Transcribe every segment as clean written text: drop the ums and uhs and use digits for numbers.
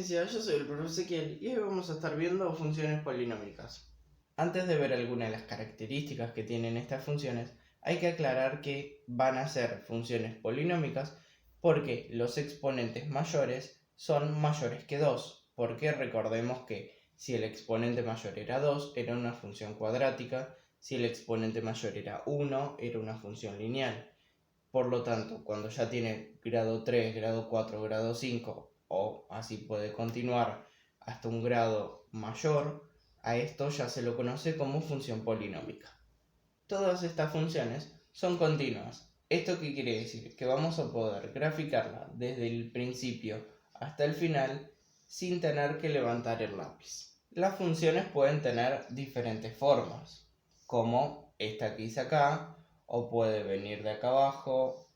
Inicia, yo soy el profesor Ezequiel y hoy vamos a estar viendo funciones polinómicas. Antes de ver algunas de las características que tienen estas funciones, hay que aclarar que van a ser funciones polinómicas porque los exponentes mayores son mayores que 2, porque recordemos que si el exponente mayor era 2 era una función cuadrática, si el exponente mayor era 1 era una función lineal. Por lo tanto, cuando ya tiene grado 3, grado 4, grado 5, o así puede continuar hasta un grado mayor, a esto ya se lo conoce como función polinómica. Todas estas funciones son continuas. ¿Esto qué quiere decir? Que vamos a poder graficarla desde el principio hasta el final sin tener que levantar el lápiz. Las funciones pueden tener diferentes formas, como esta que hice acá, o puede venir de acá abajo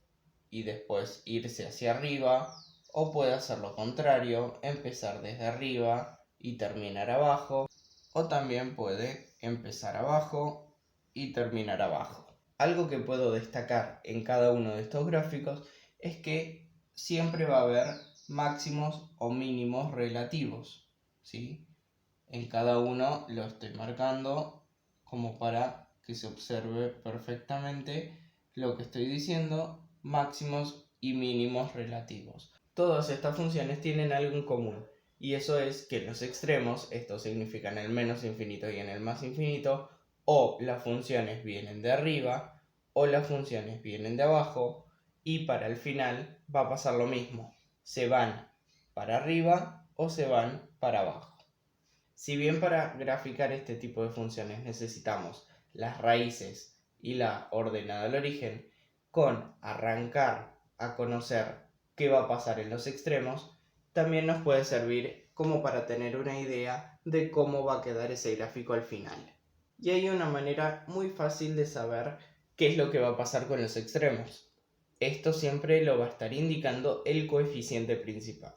y después irse hacia arriba, o puede hacer lo contrario, empezar desde arriba y terminar abajo, o también puede empezar abajo y terminar abajo. Algo que puedo destacar en cada uno de estos gráficos es que siempre va a haber máximos o mínimos relativos, ¿sí? En cada uno lo estoy marcando como para que se observe perfectamente lo que estoy diciendo, máximos y mínimos relativos. Todas estas funciones tienen algo en común, y eso es que en los extremos, esto significa en el menos infinito y en el más infinito, o las funciones vienen de arriba o las funciones vienen de abajo, y para el final va a pasar lo mismo, se van para arriba o se van para abajo. Si bien para graficar este tipo de funciones necesitamos las raíces y la ordenada del origen, con arrancar a conocer qué va a pasar en los extremos, también nos puede servir como para tener una idea de cómo va a quedar ese gráfico al final. Y hay una manera muy fácil de saber qué es lo que va a pasar con los extremos. Esto siempre lo va a estar indicando el coeficiente principal.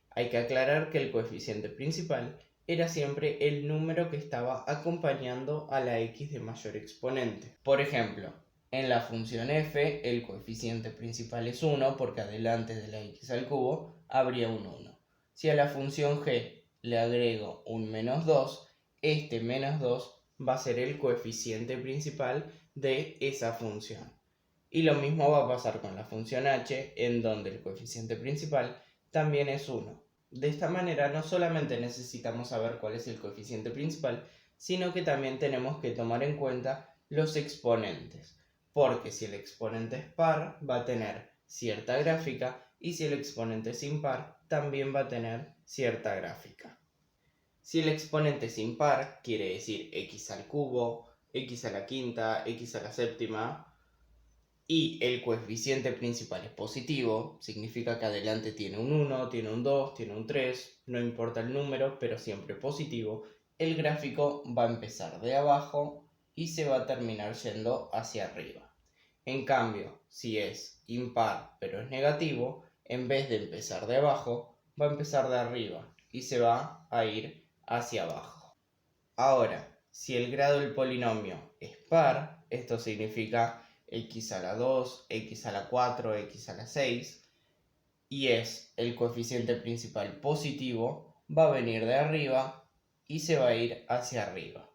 Hay que aclarar que el coeficiente principal era siempre el número que estaba acompañando a la x de mayor exponente. Por ejemplo, en la función f el coeficiente principal es 1 porque adelante de la x al cubo habría un 1. Si a la función g le agrego un menos 2, este menos 2 va a ser el coeficiente principal de esa función. Y lo mismo va a pasar con la función h, en donde el coeficiente principal también es 1. De esta manera no solamente necesitamos saber cuál es el coeficiente principal, sino que también tenemos que tomar en cuenta los exponentes, porque si el exponente es par va a tener cierta gráfica y si el exponente es impar también va a tener cierta gráfica. Si el exponente es impar, quiere decir x al cubo, x a la quinta, x a la séptima, y el coeficiente principal es positivo, significa que adelante tiene un 1, tiene un 2, tiene un 3, no importa el número, pero siempre positivo, el gráfico va a empezar de abajo y se va a terminar yendo hacia arriba. En cambio, si es impar pero es negativo, en vez de empezar de abajo, va a empezar de arriba y se va a ir hacia abajo. Ahora, si el grado del polinomio es par, esto significa x a la 2, x a la 4, x a la 6, y es el coeficiente principal positivo, va a venir de arriba y se va a ir hacia arriba.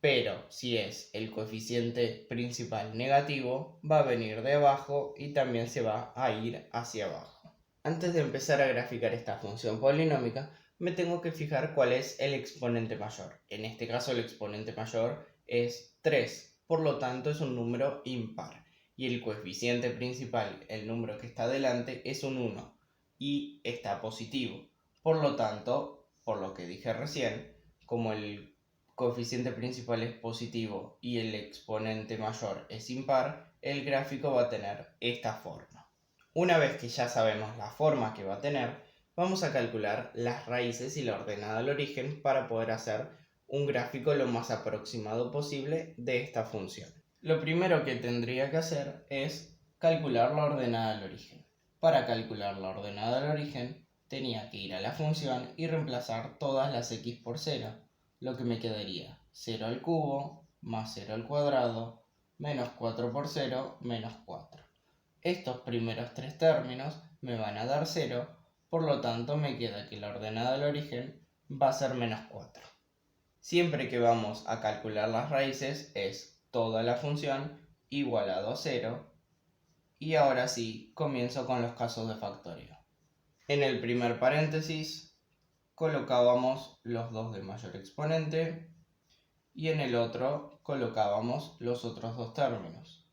Pero si es el coeficiente principal negativo, va a venir de abajo y también se va a ir hacia abajo. Antes de empezar a graficar esta función polinómica, me tengo que fijar cuál es el exponente mayor. En este caso el exponente mayor es 3. Por lo tanto es un número impar y el coeficiente principal, el número que está delante, es un 1 y está positivo. Por lo tanto, por lo que dije recién, como el coeficiente principal es positivo y el exponente mayor es impar, el gráfico va a tener esta forma. Una vez que ya sabemos la forma que va a tener, vamos a calcular las raíces y la ordenada del origen para poder hacer un gráfico lo más aproximado posible de esta función. Lo primero que tendría que hacer es calcular la ordenada del origen. Para calcular la ordenada del origen, tenía que ir a la función y reemplazar todas las x por 0, lo que me quedaría 0 al cubo más 0 al cuadrado menos 4 por 0 menos 4. Estos primeros tres términos me van a dar 0, por lo tanto me queda que la ordenada del origen va a ser menos 4. Siempre que vamos a calcular las raíces es toda la función igualado a 0, y ahora sí comienzo con los casos de factorio. En el primer paréntesis colocábamos los 2 de mayor exponente y en el otro colocábamos los otros dos términos.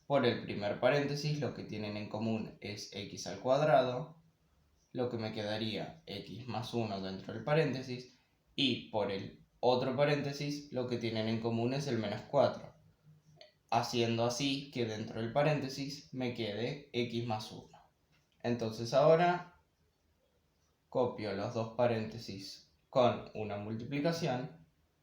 Por el primer paréntesis lo que tienen en común es x al cuadrado, lo que me quedaría x más 1 dentro del paréntesis, y por el otro paréntesis lo que tienen en común es el menos 4, haciendo así que dentro del paréntesis me quede x más 1. Entonces ahora copio los dos paréntesis con una multiplicación.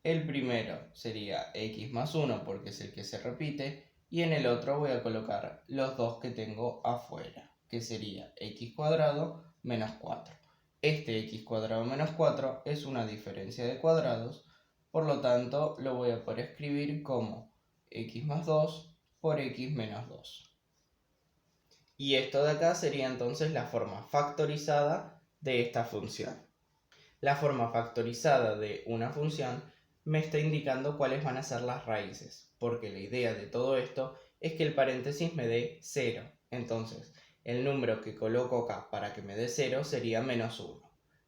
El primero sería x más 1 porque es el que se repite, y en el otro voy a colocar los dos que tengo afuera, que sería x cuadrado menos 4. Este x cuadrado menos 4 es una diferencia de cuadrados, por lo tanto lo voy a poder escribir como x más 2 por x menos 2. Y esto de acá sería entonces la forma factorizada de esta función. La forma factorizada de una función me está indicando cuáles van a ser las raíces, porque la idea de todo esto es que el paréntesis me dé 0. Entonces, el número que coloco acá para que me dé 0 sería menos 1.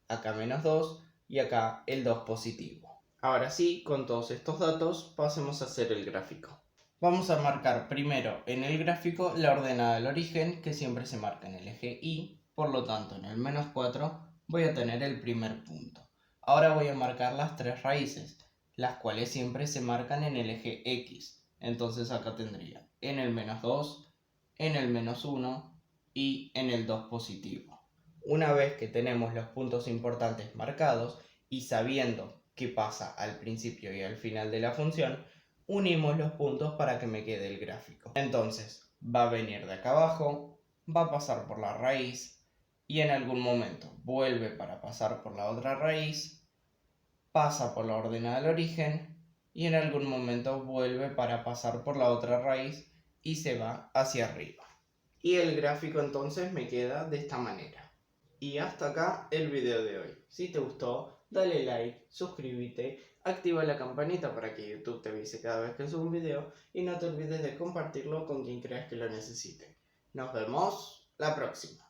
Acá menos 2 y acá el 2 positivo. Ahora sí, con todos estos datos, pasemos a hacer el gráfico. Vamos a marcar primero en el gráfico la ordenada del origen, que siempre se marca en el eje Y, por lo tanto en el menos 4 voy a tener el primer punto. Ahora voy a marcar las tres raíces, las cuales siempre se marcan en el eje X. Entonces acá tendría en el menos 2, en el menos 1 y en el 2 positivo. Una vez que tenemos los puntos importantes marcados y sabiendo qué pasa al principio y al final de la función, unimos los puntos para que me quede el gráfico. Entonces va a venir de acá abajo, va a pasar por la raíz, y en algún momento vuelve para pasar por la otra raíz, pasa por la ordenada del origen y en algún momento vuelve para pasar por la otra raíz y se va hacia arriba. Y el gráfico entonces me queda de esta manera. Y hasta acá el video de hoy. Si te gustó, dale like, suscríbete, activa la campanita para que YouTube te avise cada vez que subo un video y no te olvides de compartirlo con quien creas que lo necesite. Nos vemos la próxima.